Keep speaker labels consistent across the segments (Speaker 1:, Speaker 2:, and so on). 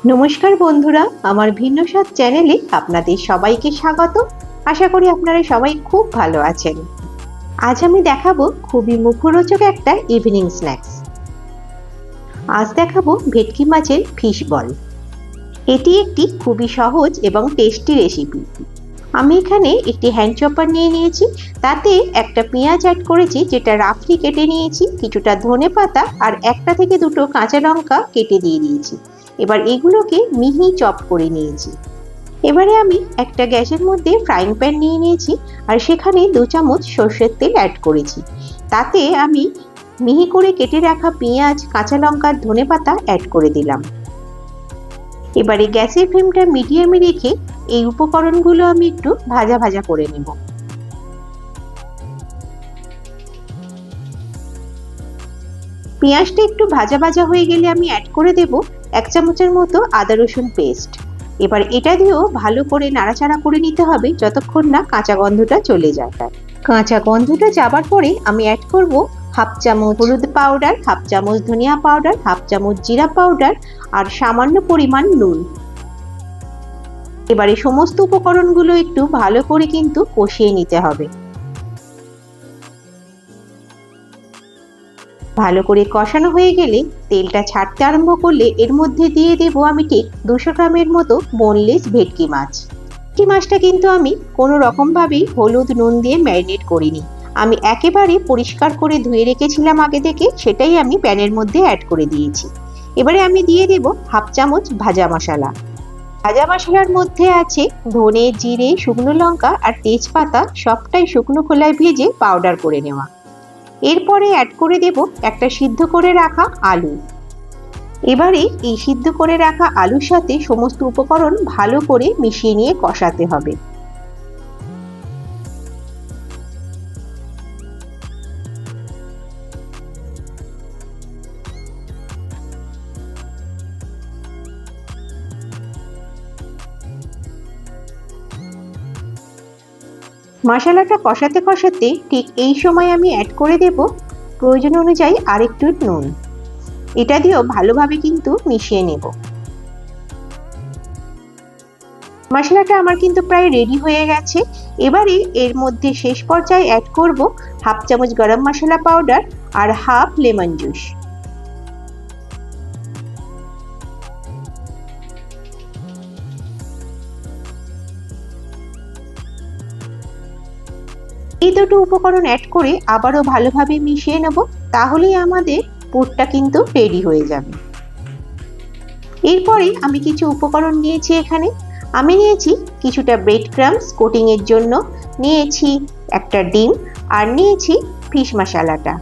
Speaker 1: নমস্কার বন্ধুরা, আমার ভিন্ন স্বাদ চ্যানেলে আপনাদের সবাইকে স্বাগত। আশা করি আপনারা সবাই খুব ভালো আছেন। আজ আমি দেখাবো খুবই মুখরোচক একটা ইভিনিং স্ন্যাক্স। আজ দেখাবো ভেটকি মাছের ফিশ বল। এটি একটি খুবই সহজ এবং টেস্টি রেসিপি। আমি এখানে একটি হ্যান্ড চপার নিয়ে নিয়েছি, তাতে একটা পেঁয়াজ অ্যাড করেছি যেটা রাফলি কেটে নিয়েছি, কিছুটা ধনেপাতা আর একটা থেকে দুটো কাঁচা লঙ্কা কেটে দিয়ে দিয়েছি। এবার এগুলোকে মিহি চপ করে নিয়েছি। এবারে আমি একটা গ্যাসের মধ্যে ফ্রাইং প্যান নিয়ে নিয়েছি আর সেখানে 2 চামচ সর্ষের তেল অ্যাড করেছি। তাতে আমি মিহি করে কেটে রাখা পেঁয়াজ, কাঁচা লঙ্কা, ধনেপাতা অ্যাড করে দিলাম। এবারে গ্যাসের ফ্লেমটা মিডিয়ামে রেখে এই উপকরণগুলো আমি একটু ভাজা ভাজা করে নেব। পেঁয়াজটা একটু ভাজা ভাজা হয়ে গেলে আমি অ্যাড করে দেব 1 চামচের মতো আদা রসুন পেস্ট। এবার এটা দিয়েও ভালো করে নাড়াচাড়া করে নিতে হবে যতক্ষণ না কাঁচা গন্ধটা চলে যায়। কাঁচা গন্ধটা যাবার পরে আমি অ্যাড করব 1/2 চামচ হলুদ পাউডার, 1/2 চামচ ধনিয়া পাউডার, 1/2 চামচ জিরা পাউডার আর সামান্য পরিমাণ নুন। এবারে সমস্ত উপকরণগুলো একটু ভালো করে কিন্তু কষিয়ে নিতে হবে। ভালো করে কষানো হয়ে গেলে তেলটা ছাড়তে আরম্ভ করলে এর মধ্যে দিয়ে দেব আমি ঠিক 200 গ্রামের মতো বোনলেস ভেটকি মাছ। ভেটকি মাছটা কিন্তু আমি কোনো রকমভাবেই হলুদ নুন দিয়ে ম্যারিনেট করিনি। আমি একেবারে পরিষ্কার করে ধুয়ে রেখেছিলাম আগে থেকে, সেটাই আমি প্যানের মধ্যে অ্যাড করে দিয়েছি। এবারে আমি দিয়ে দেব 1/2 চামচ ভাজা মশলা। ভাজা মশলার মধ্যে আছে ধনে, জিরে, শুকনো লঙ্কা আর তেজপাতা, সবটাই শুকনো খোলায় ভেজে পাউডার করে নেওয়া। এরপরে অ্যাড করে দেব একটা সিদ্ধ করে রাখা আলু। এবারে এই সিদ্ধ করে রাখা আলুর সাথে সমস্ত উপকরণ ভালো করে মিশিয়ে নিয়ে কষাতে হবে। মশলাটা কষাতে কষাতে ঠিক এই সময় আমি অ্যাড করে দেব প্রয়োজন অনুযায়ী আরেকটু নুন। এটা দিয়েও ভালোভাবে কিন্তু মিশিয়ে নেব। মশলাটা আমার কিন্তু প্রায় রেডি হয়ে গেছে। এবারে এর মধ্যে শেষ পর্যায়ে অ্যাড করব 1/2 চামচ গরম মশলা পাউডার আর 1/2 লেমন জুস। এই দুটো উপকরণ অ্যাড করে আবারও ভালোভাবে মিশিয়ে নেব, তাহলেই আমাদের পুরটা কিন্তু রেডি হয়ে যাবে। এরপরে আমি কিছু উপকরণ নিয়েছি এখানে। আমি নিয়েছি কিছুটা ব্রেড ক্রাম্বস কোটিং এর জন্য, নিয়েছি একটা ডিম আর নিয়েছি ফিশ মশলাটা।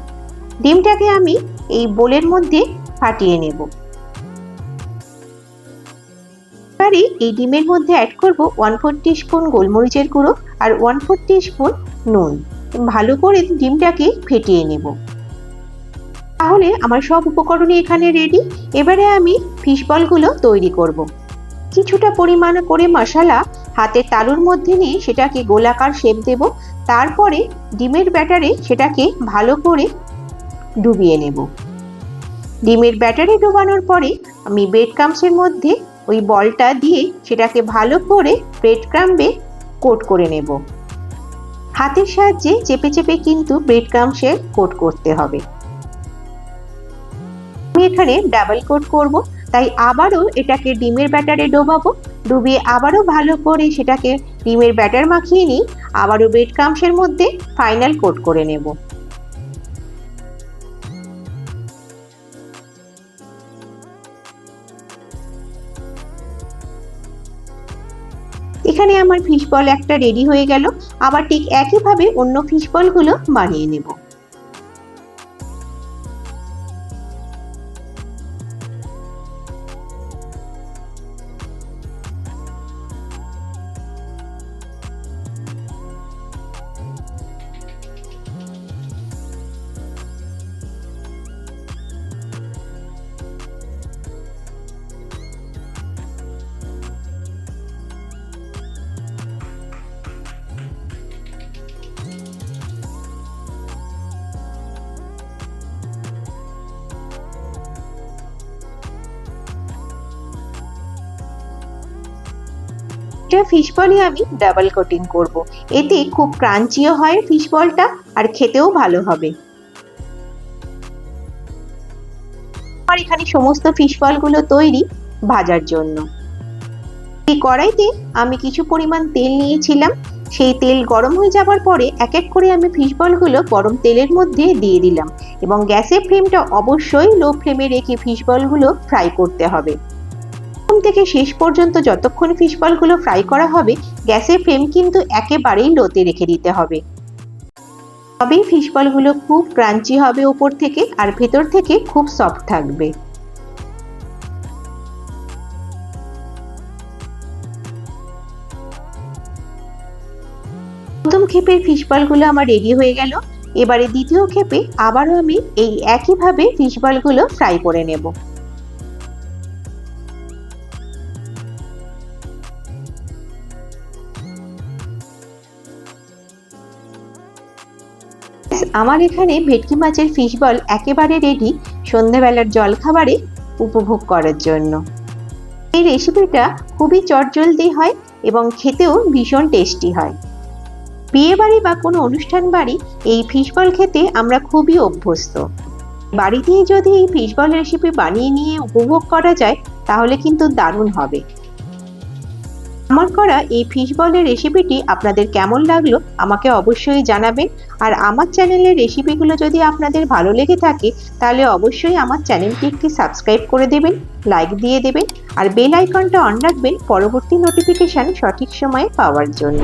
Speaker 1: ডিমটাকে আমি এই বোলের মধ্যে ফাটিয়ে নেব। এবারে এই ডিমের মধ্যে অ্যাড করব 1/4 টিস্পুন গোলমরিচের গুঁড়ো আর 1/4 টিস্পুন নুন। ভালো করে ডিমটাকে ফেটিয়ে নেব। তাহলে আমার সব উপকরণই এখানে রেডি। এবারে আমি ফিশ বলগুলো তৈরি করব। কিছুটা পরিমাণ করে মশলা হাতের তালুর মধ্যে নিয়ে সেটাকে গোলাকার শেপ দেব। তারপরে ডিমের ব্যাটারে সেটাকে ভালো করে ডুবিয়ে নেব। ডিমের ব্যাটারে ডোবানোর পরে আমি ব্রেড ক্রাম্বসের মধ্যে ওই বলটা দিয়ে সেটাকে ভালো করে ব্রেড ক্রাম্বে কোট করে নেব। হাতের সাহায্যে চেপে চেপে কিন্তু ব্রেড ক্রাম্বসে কোট করতে হবে। আমি এখানে ডাবল কোট করব, তাই আবারও এটাকে ডিমের ব্যাটারে ডোবাবো। ডুবিয়ে আবারও ভালো করে সেটাকে ডিমের ব্যাটার মাখিয়ে নিই, আবারও ব্রেড ক্রাম্বসের মধ্যে ফাইনাল কোট করে নেব। এখানে আমার ফিশ বল একটা রেডি হয়ে গেল। আবার ঠিক একইভাবে অন্য ফিশ বলগুলো বানিয়ে নেব। এটা ফিশ বলই আমি ডাবল কোটিং করব। এতে খুব ক্রাঞ্চিও হয় ফিশ বলটা আর খেতেও ভালো হবে। আর এখানে সমস্ত ফিশ বলগুলো তৈরি ভাজার জন্য। এই কড়াইতে আমি কিছু পরিমাণ তেল নিয়েছিলাম। সেই তেল গরম হয়ে যাবার পরে এক এক করে আমি ফিশ বলগুলো গরম তেলের মধ্যে দিয়ে দিলাম এবং গ্যাসের ফ্লেমটা অবশ্যই লো ফ্লেমে রেখে ফিশ বলগুলো ফ্রাই করতে হবে। প্রথম থেকে শেষ পর্যন্ত যতক্ষণ ফিশ বলগুলো ফ্রাই করা হবে গ্যাসের ফ্লেম কিন্তু একেবারেই লোতে রেখে দিতে হবে। তবেই ফিশ বলগুলো খুব ক্রাঞ্চি হবে উপর থেকে আর ভেতর থেকে খুব সফট থাকবে। প্রথম ক্ষেপের ফিশ বলগুলো আমার রেডি হয়ে গেল। এবারে দ্বিতীয় ক্ষেপে আবারও আমি এই একইভাবে ফিশ বলগুলো ফ্রাই করে নেব। আমার এখানে ভেটকি মাছের ফিশ বল একেবারে রেডি সন্ধ্যাবেলার জলখাবারে উপভোগ করার জন্য। এই রেসিপিটা খুবই চটজলদি হয় এবং খেতেও ভীষণ টেস্টি হয়। বিয়ে বাড়ি বা কোনো অনুষ্ঠান বাড়ি এই ফিশ বল খেতে আমরা খুবই অভ্যস্ত। বাড়িতেই যদি এই ফিশ বল রেসিপি বানিয়ে নিয়ে উপভোগ করা যায় তাহলে কিন্তু দারুণ হবে। আমার করা এই ফিশ বলের রেসিপিটি আপনাদের কেমন লাগলো আমাকে অবশ্যই জানাবেন। আর আমার চ্যানেলের রেসিপিগুলো যদি আপনাদের ভালো লেগে থাকে তাহলে অবশ্যই আমার চ্যানেলটি একটি সাবস্ক্রাইব করে দেবেন, লাইক দিয়ে দেবেন আর বেল আইকনটা অন রাখবেন পরবর্তী নোটিফিকেশন সঠিক সময়ে পাওয়ার জন্য।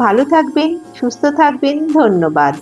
Speaker 1: ভালো থাকবেন, সুস্থ থাকবেন, ধন্যবাদ।